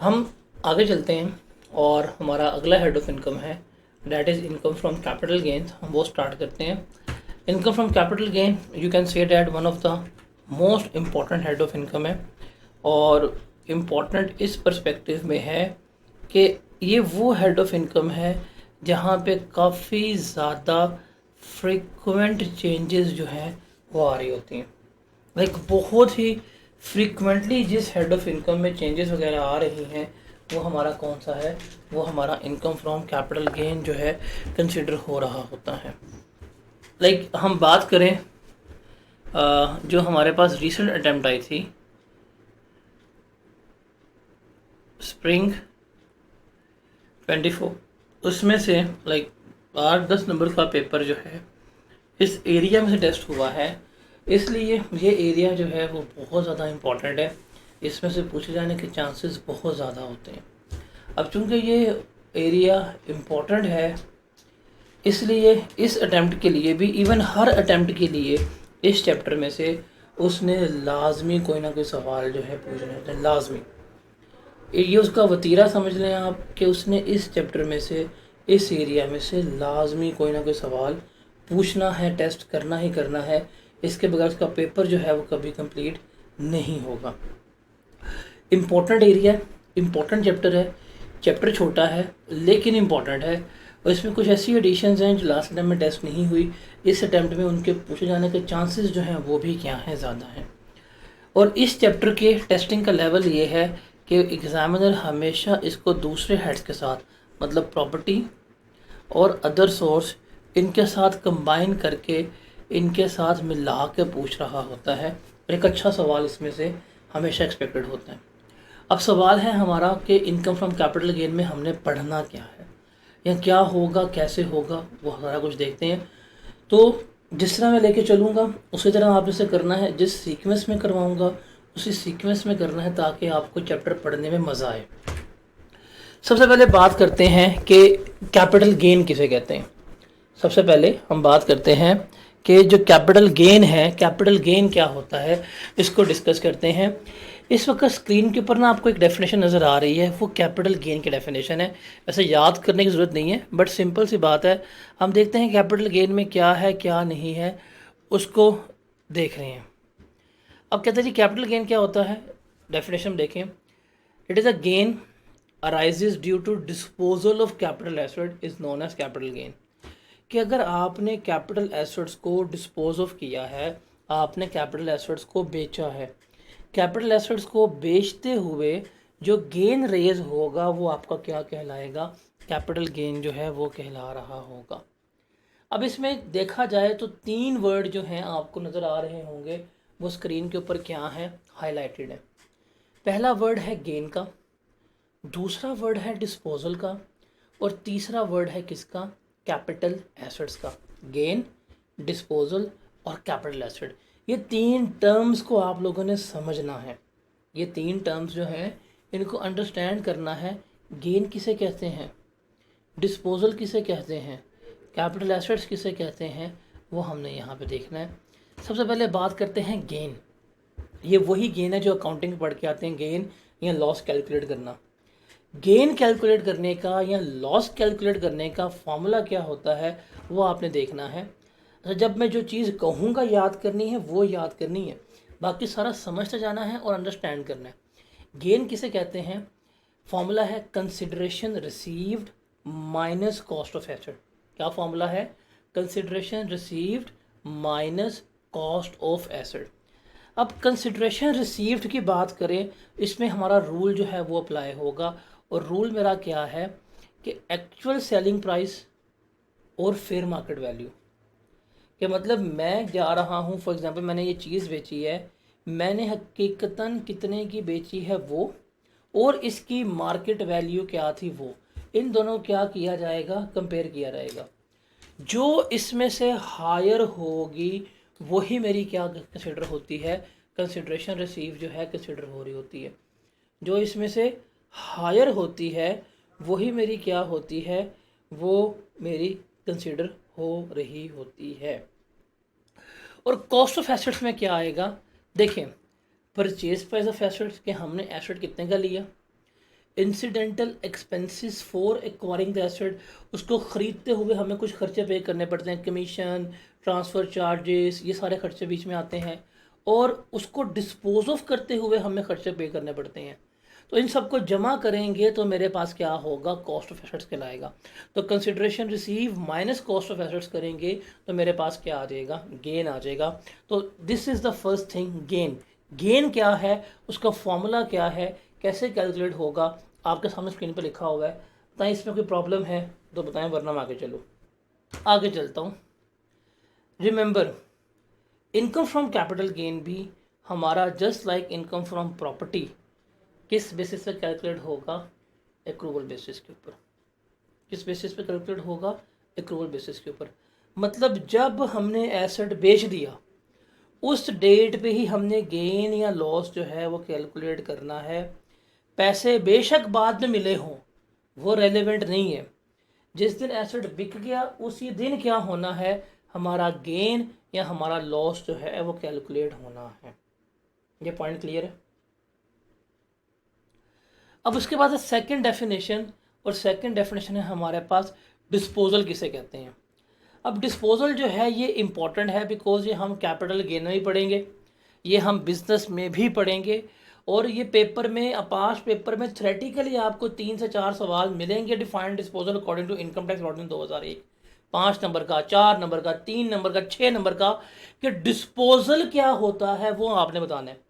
हम आगे चलते हैं और हमारा अगला हेड ऑफ इनकम है, that is income from capital gains. हम वो स्टार्ट करते हैं। Income from capital gain, you can say that one of the most important head of income है, और इम्पॉर्टेंट इस पर्सपेक्टिव में है कि ये वो हेड ऑफ इनकम है जहाँ पे काफ़ी ज़्यादा फ्रीक्वेंट चेंजेस जो हैं वो आ रही होती हैं। लाइक बहुत ही फ्रीक्वेंटली जिस हेड ऑफ इनकम में चेंजेस वगैरह आ रही हैं वो हमारा कौन सा है, वो हमारा इनकम फ्रॉम कैपिटल गेन जो है कंसिडर हो रहा होता है। लाइक हम बात करें जो हमारे पास रीसेंट अटेम्प्ट आई थी स्प्रिंग 24, उसमें से लाइक 8-10 नंबर का पेपर जो है इस एरिया में से टेस्ट हुआ है, इसलिए ये एरिया जो है वो बहुत ज़्यादा इम्पॉर्टेंट है। इसमें से पूछे जाने के चांसेस बहुत ज़्यादा होते हैं। अब चूंकि ये एरिया इम्पॉर्टेंट है, इसलिए इस अटेम्प्ट के लिए भी, इवन हर अटेम्प्ट के लिए इस चैप्टर में से उसने लाजमी कोई ना कोई सवाल जो है पूछने होते हैं, लाजमी। ये उसका वतीरा समझ लें आप कि उसने इस चैप्टर में से, इस एरिया में से लाजमी कोई ना कोई सवाल पूछना है, टेस्ट करना ही करना है। इसके बगैर उसका पेपर जो है वो कभी कंप्लीट नहीं होगा। इम्पोर्टेंट एरिया, इम्पोर्टेंट चैप्टर है, चैप्टर छोटा है लेकिन इम्पॉर्टेंट है, और इसमें कुछ ऐसी एडिशंस हैं जो लास्ट अटैम्प्ट में टेस्ट नहीं हुई, इस अटैम्प्ट में उनके पूछे जाने के चांसेस जो हैं वो भी क्या हैं, ज़्यादा हैं। और इस चैप्टर के टेस्टिंग का लेवल ये है कि एग्ज़ामिनर हमेशा इसको दूसरे हेड्स के साथ, मतलब प्रॉपर्टी और अदर सोर्स, इनके साथ कंबाइन करके, इनके साथ मिला के पूछ रहा होता है। और एक अच्छा सवाल इसमें से हमेशा एक्सपेक्टेड होता है। अब सवाल है हमारा कि इनकम फ्रॉम कैपिटल गेन में हमने पढ़ना क्या है या क्या होगा, कैसे होगा, वो सारा कुछ देखते हैं। तो जिस तरह मैं लेके चलूँगा उसी तरह आप इसे करना है, जिस सीक्वेंस में करवाऊँगा उसी सीक्वेंस में करना है, ताकि आपको चैप्टर पढ़ने में मज़ा आए। सबसे पहले बात करते हैं कि कैपिटल गेन किसे कहते हैं। सबसे पहले हम बात करते हैं कि जो कैपिटल गेन है, कैपिटल गेन क्या होता है, इसको डिस्कस करते हैं। इस वक्त स्क्रीन के ऊपर ना आपको एक डेफिनेशन नज़र आ रही है, वो कैपिटल गेन की डेफिनेशन है। वैसे याद करने की ज़रूरत नहीं है, बट सिंपल सी बात है। हम देखते हैं कैपिटल गेन में क्या है क्या नहीं है, उसको देख रहे हैं। अब कहते हैं जी कैपिटल गेन क्या होता है, डेफिनेशन देखें। It is a gain arises due to disposal of capital asset is known as capital gain. कि अगर आपने कैपिटल एसेट्स को डिस्पोज ऑफ किया है, आपने कैपिटल एसेट्स को बेचा है, कैपिटल एसेट्स को बेचते हुए जो गेन रेज होगा वो आपका क्या कहलाएगा, कैपिटल गेन जो है वो कहला रहा होगा। अब इसमें देखा जाए तो 3 वर्ड जो हैं आपको नज़र आ रहे होंगे, वो स्क्रीन के ऊपर क्या है, हाईलाइटेड है। पहला वर्ड है गेन का, दूसरा वर्ड है डिस्पोजल का, और तीसरा वर्ड है किसका, कैपिटल एसेट्स का। गेन, डिस्पोजल और कैपिटल एसेट, ये 3 टर्म्स को आप लोगों ने समझना है। ये 3 टर्म्स जो हैं इनको अंडरस्टैंड करना है। गेन किसे कहते हैं, डिस्पोजल किसे कहते हैं, कैपिटल एसेट्स किसे कहते हैं, वो हमने यहाँ पे देखना है। सबसे पहले बात करते हैं गेन। ये वही गेन है जो अकाउंटिंग पढ़ के आते हैं, गेन या लॉस कैलकुलेट करना। गेन कैलकुलेट करने का या लॉस कैलकुलेट करने का फॉर्मूला क्या होता है वो आपने देखना है। अच्छा, जब मैं जो चीज़ कहूँगा याद करनी है वो याद करनी है, बाकी सारा समझते जाना है और अंडरस्टैंड करना है। गेन किसे कहते हैं, फॉर्मूला है consideration received minus cost of asset. क्या फॉर्मूला है, consideration received minus cost of asset. अब कंसिडरेशन रिसीव्ड की बात करें, इसमें हमारा रूल जो है वो अप्लाई होगा, और रूल मेरा क्या है कि एक्चुअल सेलिंग प्राइस और फेयर मार्केट वैल्यू। कि मतलब मैं जा रहा हूँ, फॉर एग्जांपल मैंने ये चीज़ बेची है, मैंने हकीकतन कितने की बेची है वो, और इसकी मार्केट वैल्यू क्या थी वो, इन दोनों क्या किया जाएगा, कंपेयर किया जाएगा। जो इसमें से हायर होगी वही मेरी क्या कंसिडर होती है, कंसिडरेशन रिसीव जो है कंसिडर हो रही होती है। जो इसमें से हायर होती है वही मेरी क्या होती है, वो मेरी कंसिडर हो रही होती है। और कॉस्ट ऑफ एसेट्स में क्या आएगा, देखें, परचेज प्राइस ऑफ एसेट्स के हमने एसेट कितने का लिया, incidental expenses for acquiring the asset, उसको ख़रीदते हुए हमें कुछ खर्चे पे करने पड़ते हैं, कमीशन, ट्रांसफ़र चार्जेस, ये सारे खर्चे बीच में आते हैं। और उसको डिस्पोज ऑफ करते हुए हमें खर्चे पे करने पड़ते हैं। तो इन सबको जमा करेंगे तो मेरे पास क्या होगा, कॉस्ट ऑफ एसेट्स कहलाएगा। तो consideration receive minus cost of assets करेंगे तो मेरे पास क्या आ जाएगा, गेन आ जाएगा। तो this is the first thing, gain. Gain क्या है, उसका फॉर्मूला क्या है, कैसे कैलकुलेट होगा, आपके सामने स्क्रीन पर लिखा हुआ है। बताएं इसमें कोई प्रॉब्लम है तो बताएं, वरना मैं आगे चलूँ। आगे चलता हूँ। Remember, income from capital gain भी हमारा just like income from property किस बेसिस पे कैलकुलेट होगा, एक्रूवल बेसिस के ऊपर। किस बेसिस पे कैलकुलेट होगा, एक्रूवल बेसिस के ऊपर। मतलब जब हमने एसेट बेच दिया उस डेट पे ही हमने गेन या लॉस जो है वो कैलकुलेट करना है। पैसे बेशक बाद में मिले हों, वो रेलेवेंट नहीं है। जिस दिन एसेट बिक गया उसी दिन क्या होना है, हमारा गेन या हमारा लॉस जो है वो कैलकुलेट होना है। ये पॉइंट क्लियर है। अब उसके बाद सेकंड डेफिनेशन, और सेकंड डेफिनेशन है हमारे पास डिस्पोजल किसे कहते हैं। अब डिस्पोजल जो है ये इंपॉर्टेंट है बिकॉज ये हम कैपिटल गेन में भी पढ़ेंगे, ये हम बिजनेस में भी पढ़ेंगे, और ये पेपर में, अपास पेपर में थ्योरेटिकली आपको 3 से 4 सवाल मिलेंगे। Defined disposal according to income tax ordinance 2001, 5 number का, 4 नंबर का, 3 नंबर का, 6 नंबर का, कि डिस्पोजल क्या होता है वो आपने बताना है।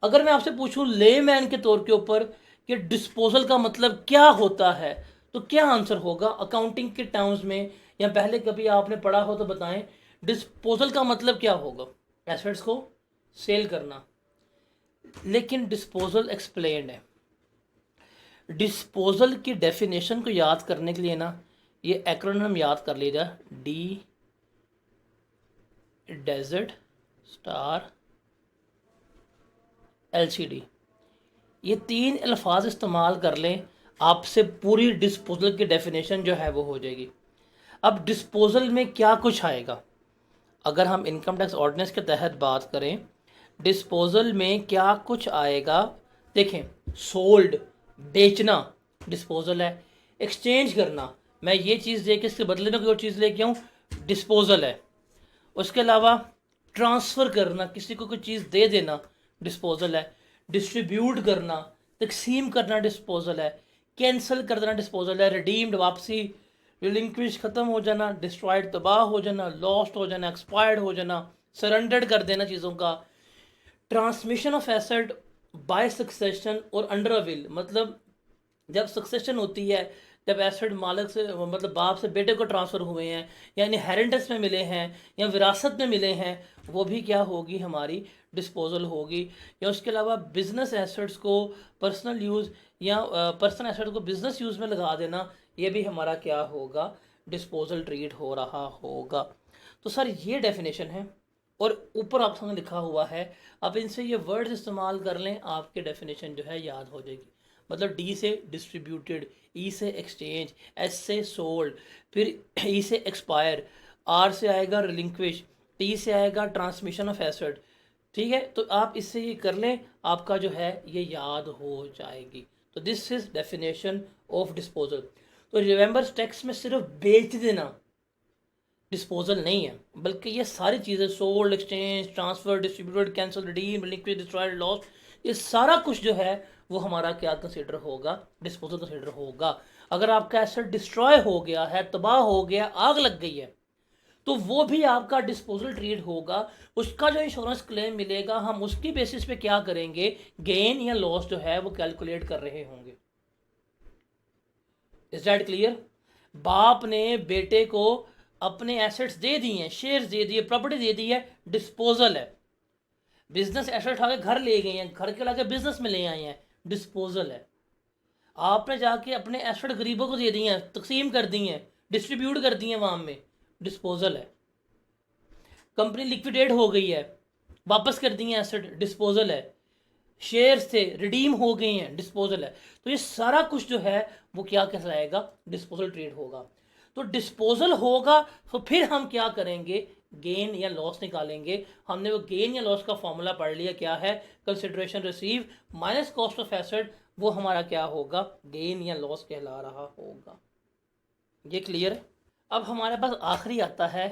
अगर मैं आपसे पूछूं लेमैन के तौर के ऊपर कि डिस्पोजल का मतलब क्या होता है, तो क्या आंसर होगा अकाउंटिंग के टर्म्स में, या पहले कभी आपने पढ़ा हो तो बताएं। डिस्पोजल का मतलब क्या होगा, एसेट्स को सेल करना। लेकिन डिस्पोजल एक्सप्लेन्ड है। डिस्पोजल की डेफिनेशन को याद करने के लिए ना ये एक्रोनिम याद कर लीजिए, डी डेजर्ट स्टार एलसीडी। ये 3 अल्फाज इस्तेमाल कर लें, आपसे पूरी डिस्पोजल की डेफिनेशन जो है वो हो जाएगी। अब डिस्पोजल में क्या कुछ आएगा, अगर हम इनकम टैक्स ऑर्डिनेंस के तहत बात करें, डिस्पोजल में क्या कुछ आएगा। देखें, सोल्ड, बेचना डिस्पोजल है। एक्सचेंज करना, मैं ये चीज़ दे के इसके बदले में कोई और चीज़ लेके आऊँ, डिस्पोजल है। उसके अलावा ट्रांसफ़र करना, किसी को कोई चीज़ दे देना, डिस्पोजल है। डिस्ट्रीब्यूट करना, तकसीम करना, डिस्पोजल है। कैंसिल कर देना, डिस्पोजल है। रिडीम्ड, वापसी। रिलिंक्विश, ख़त्म हो जाना। डिस्ट्रॉयड, तबाह हो जाना। लॉस्ट हो जाना, एक्सपायर्ड हो जाना, सरेंडर्ड कर देना चीज़ों का। Transmission of asset by succession और अंडर अ विल, मतलब जब सक्सेशन होती है, जब एसेट मालिक से, मतलब बाप से बेटे को ट्रांसफ़र हुए हैं, या इनहेरिटेंस में मिले हैं, या विरासत में मिले हैं, वो भी क्या होगी, हमारी डिस्पोजल होगी। या उसके अलावा बिजनेस एसेट्स को पर्सनल यूज़, या पर्सनल एसेट को बिजनेस यूज़ में लगा देना, ये भी हमारा क्या होगा, डिस्पोजल ट्रीट हो रहा होगा। तो सर ये डेफिनेशन है, और ऊपर आप सामने लिखा हुआ है, आप इनसे ये वर्ड्स इस्तेमाल कर लें, आपके डेफिनेशन जो है याद हो जाएगी। मतलब डी से डिस्ट्रीब्यूटेड, ई से एक्सचेंज, एस से सोल्ड, फिर ई से एक्सपायर, आर से आएगा रिलिंक्विश, टी से आएगा ट्रांसमिशन ऑफ एसेट। ठीक है, तो आप इससे ये कर लें, आपका जो है ये याद हो जाएगी। तो this is definition of disposal. तो रिमेंबर, टैक्स में सिर्फ बेच देना डिस्पोजल नहीं है, बल्कि ये सारी चीज़ें, sold, exchange, transfer, distributed, cancel, redeem, liquid, destroyed, loss, ये सारा कुछ जो है वो हमारा क्या कंसिडर होगा, डिस्पोजल कंसिडर होगा। अगर आपका एसेट डिस्ट्रॉय हो गया है, तबाह हो गया, आग लग गई है, तो वो भी आपका डिस्पोजल ट्रीट होगा। उसका जो इंश्योरेंस क्लेम मिलेगा, हम उसकी बेसिस पे क्या करेंगे, गेन या लॉस जो है वो कैलकुलेट कर रहे होंगे। Is that clear. बाप ने बेटे को अपने एसेट्स दे दिए हैं, शेयर्स दे दिए, प्रॉपर्टी दे दी है, डिस्पोजल है। बिजनेस एसेट उठा के घर ले गए हैं, घर के लाके बिजनेस में ले आए हैं, डिस्पोजल है। आपने जाके अपने एसेट गरीबों को दे दिए हैं, तकसीम कर दी हैं, डिस्ट्रीब्यूट कर दिए वहां में, डिस्पोजल है। कंपनी लिक्विडेट हो गई है, वापस कर दिए एसेट, डिस्पोजल है। शेयर्स थे, रिडीम हो गए हैं, डिस्पोजल है। तो ये सारा कुछ जो है वो क्या कहलाएगा, डिस्पोजल ट्रेड होगा। तो डिस्पोजल होगा तो फिर हम क्या करेंगे, गेन या लॉस निकालेंगे। हमने वो गेन या लॉस का फॉर्मूला पढ़ लिया, क्या है, consideration receive minus cost of asset वो हमारा क्या होगा, गेन या लॉस कहला रहा होगा। ये क्लियर है। अब हमारे पास आखिरी आता है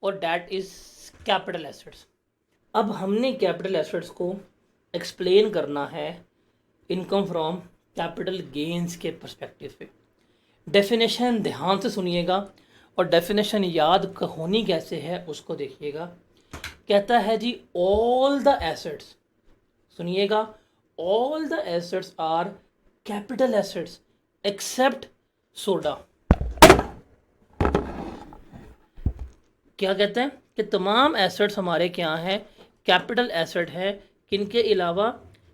और डैट इज कैपिटल एसेट्स। अब हमने कैपिटल एसेट्स को एक्सप्लेन करना है इनकम फ्रॉम कैपिटल गेन्स के पर्सपेक्टिव पे। डेफिनेशन ध्यान से सुनिएगा और डेफिनेशन याद होनी कैसे है उसको देखिएगा। कहता है जी ऑल द एसेट्स, सुनिएगा, all the assets are capital assets except soda. क्या कहते हैं कि तमाम एसेट्स हमारे क्या हैं, कैपिटल एसेट है, किनके अलावा,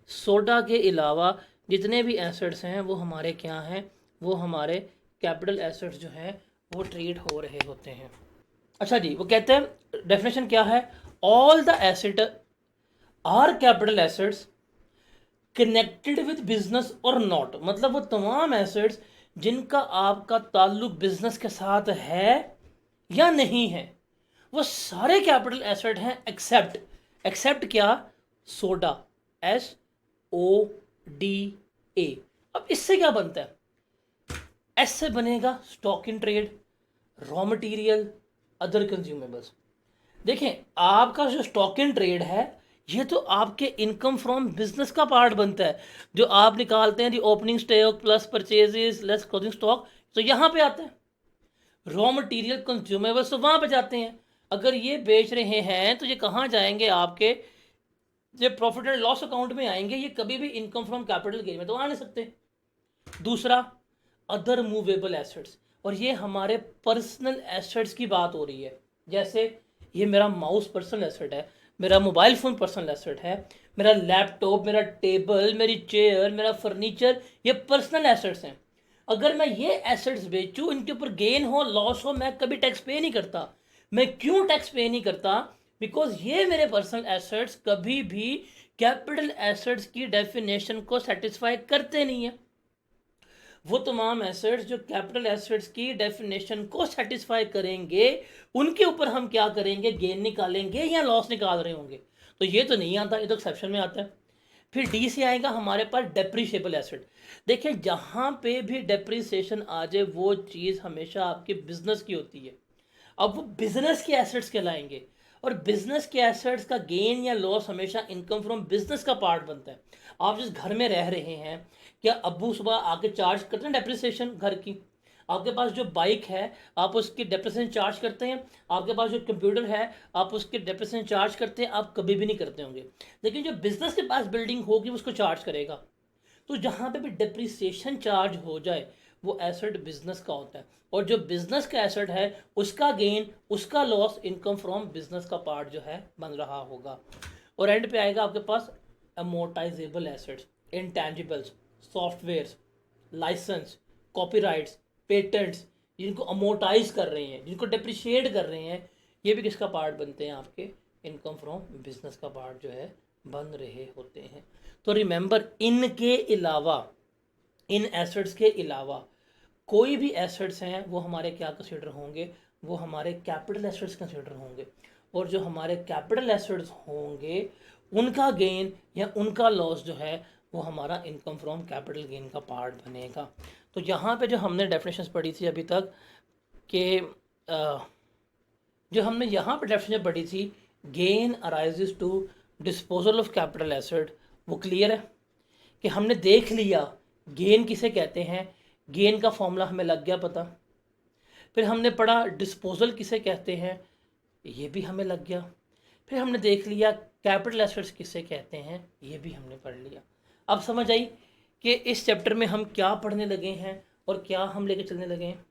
सोडा के अलावा जितने भी एसेट्स हैं वो हमारे क्या हैं, वो हमारे कैपिटल एसेट्स जो हैं वो ट्रीट हो रहे होते हैं। अच्छा जी, वो कहते हैं डेफिनेशन क्या है, all the asset are capital assets connected with business और नॉट, मतलब वो तमाम एसेट्स जिनका आपका ताल्लुक बिजनेस के साथ है या नहीं है, वो सारे कैपिटल एसेट हैं एक्सेप्ट क्या, सोडा, SODA। अब इससे क्या बनता है, एस से बनेगा stock in trade, raw material, other consumables. देखें आपका जो स्टॉक इन ट्रेड है ये तो आपके इनकम फ्रॉम बिजनेस का पार्ट बनता है, जो आप निकालते हैं जी opening stock plus purchases less closing stock, तो यहाँ पे आता है। रॉ मटेरियल कंज्यूमेबल्स तो वहाँ पे जाते हैं। अगर ये बेच रहे हैं तो ये कहाँ जाएंगे, आपके ये प्रॉफिट एंड लॉस अकाउंट में आएंगे, ये कभी भी इनकम फ्रॉम कैपिटल गेन में तो आ नहीं सकते। दूसरा अदर मूवेबल एसेट्स, और ये हमारे पर्सनल एसेट्स की बात हो रही है। जैसे ये मेरा माउस पर्सनल एसेट है, मेरा मोबाइल फ़ोन पर्सनल एसेट है, मेरा लैपटॉप, मेरा टेबल, मेरी चेयर, मेरा फर्नीचर, ये पर्सनल एसेट्स हैं। अगर मैं ये एसेट्स बेचूँ, इनके ऊपर गेन हो लॉस हो, मैं कभी टैक्स पे नहीं करता। मैं क्यों टैक्स पे नहीं करता, बिकॉज ये मेरे पर्सनल एसेट्स कभी भी कैपिटल एसेट्स की डेफिनेशन को सेटिस्फाई करते नहीं है। वो तमाम एसेट्स जो कैपिटल एसेट्स की डेफिनेशन को सेटिस्फाई करेंगे उनके ऊपर हम क्या करेंगे, गेन निकालेंगे या लॉस निकाल रहे होंगे। तो ये तो नहीं आता, ये तो एक्सेप्शन में आता है। फिर डी से आएगा हमारे पास डेप्रिशिएबल एसेट। देखें जहाँ पे भी डेप्रिसिएशन आ जाए वो चीज़ हमेशा आपके बिजनेस की होती है। अब वो बिजनेस के एसेट्स कहलाएंगे, और बिजनेस के एसेट्स का गेन या लॉस हमेशा इनकम फ्रॉम बिजनेस का पार्ट बनता है। आप जिस घर में रह रहे हैं, क्या अब्बू सुबह आके चार्ज करते हैं डेप्रिसिएशन घर की? आपके पास जो बाइक है आप उसकी डेप्रिसिएशन चार्ज करते हैं, आपके पास जो कंप्यूटर है आप उसके डेप्रिसिएशन चार्ज करते हैं? आप कभी भी नहीं करते होंगे। लेकिन जो बिजनेस के पास बिल्डिंग होगी उसको चार्ज करेगा। तो जहाँ पे भी डेप्रिसिएशन चार्ज हो जाए वो एसेट बिजनेस का होता है, और जो बिजनेस का एसेट है उसका गेन उसका लॉस इनकम फ्रॉम बिजनेस का पार्ट जो है बन रहा होगा। और एंड पे आएगा आपके पास amortizable assets, intangibles, softwares, licence, copyrights, patents, जिनको अमोर्टाइज कर रहे हैं, जिनको डेप्रिशिएट कर रहे हैं, ये भी किसका पार्ट बनते हैं, आपके इनकम फ्रॉम बिजनेस का पार्ट जो है बन रहे होते हैं। तो रिमेंबर, इनके अलावा, इन एसेट्स के अलावा कोई भी एसेट्स हैं वो हमारे क्या कंसिडर होंगे, वो हमारे कैपिटल एसेट्स कंसिडर होंगे। और जो हमारे कैपिटल एसेट्स होंगे उनका गेन या उनका लॉस जो है वो हमारा इनकम फ्रॉम कैपिटल गेन का पार्ट बनेगा। तो यहाँ पे जो हमने डेफिनेशंस पढ़ी थी अभी तक कि जो हमने यहाँ पे डेफिनेशन पढ़ी थी, gain arises to disposal of capital asset, वो क्लियर है कि हमने देख लिया गेन किसे कहते हैं, गेन का फॉर्मूला हमें लग गया पता। फिर हमने पढ़ा डिस्पोजल किसे कहते हैं, ये भी हमें लग गया। फिर हमने देख लिया कैपिटल एसेट्स किसे कहते हैं, ये भी हमने पढ़ लिया। अब समझ आई कि इस चैप्टर में हम क्या पढ़ने लगे हैं और क्या हम लेके चलने लगे हैं।